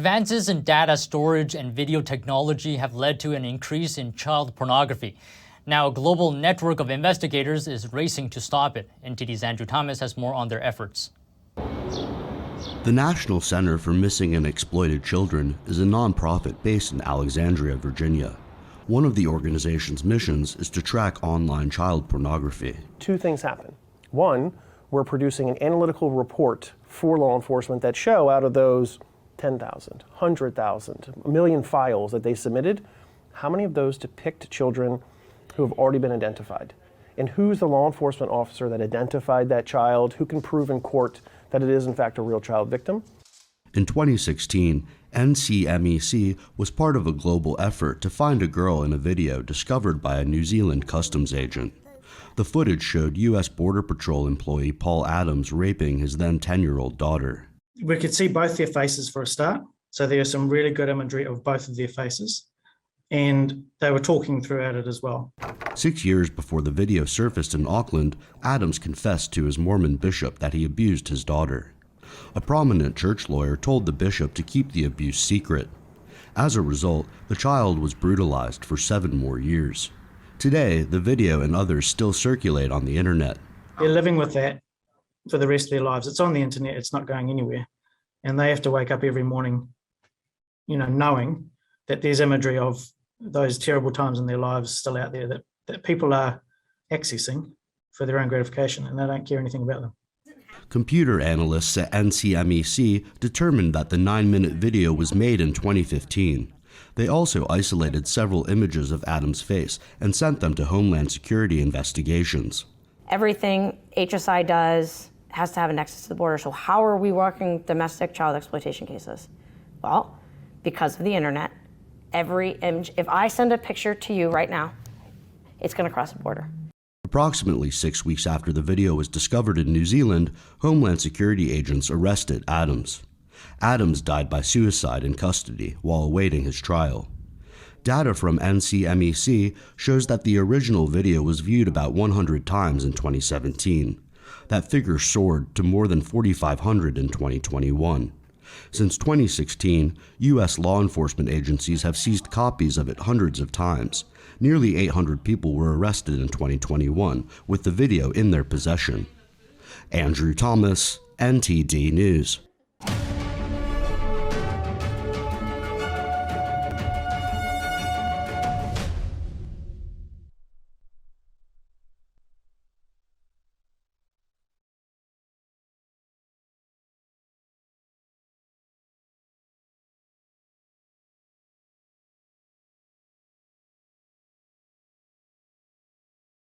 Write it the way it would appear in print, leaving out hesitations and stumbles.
Advances in data storage and video technology have led to an increase in child pornography. Now, a global network of investigators is racing to stop it. NTD's Andrew Thomas has more on their efforts. The National Center for Missing and Exploited Children is a nonprofit based in Alexandria, Virginia. One of the organization's missions is to track online child pornography. Two things happen. One, we're producing an analytical report for law enforcement that show out of those 10,000, 100,000, a million files that they submitted, how many of those depict children who have already been identified? And who's the law enforcement officer that identified that child, who can prove in court that it is in fact a real child victim? In 2016, NCMEC was part of a global effort to find a girl in a video discovered by a New Zealand customs agent. The footage showed U.S. Border Patrol employee Paul Adams raping his then 10-year-old daughter. We could see both their faces for a start, so there's some really good imagery of both of their faces, and they were talking throughout it as well. 6 years before the video surfaced in Auckland, Adams confessed to his Mormon bishop that he abused his daughter. A prominent church lawyer told the bishop to keep the abuse secret. As a result, the child was brutalized for 7 more years. Today, the video and others still circulate on the internet. They're living with that for the rest of their lives. It's on the internet, it's not going anywhere. And they have to wake up every morning, knowing that there's imagery of those terrible times in their lives still out there that people are accessing for their own gratification, and they don't care anything about them. Computer analysts at NCMEC determined that the 9-minute video was made in 2015. They also isolated several images of Adam's face and sent them to Homeland Security investigations. Everything HSI does has to have a nexus to the border. So how are we working domestic child exploitation cases? Well, because of the internet, every image, if I send a picture to you right now, it's going to cross the border. Approximately 6 weeks after the video was discovered in New Zealand, Homeland Security agents arrested Adams. Adams died by suicide in custody while awaiting his trial. Data from NCMEC shows that the original video was viewed about 100 times in 2017. That figure soared to more than 4,500 in 2021. Since 2016, U.S. law enforcement agencies have seized copies of it hundreds of times. Nearly 800 people were arrested in 2021 with the video in their possession. Andrew Thomas, NTD News.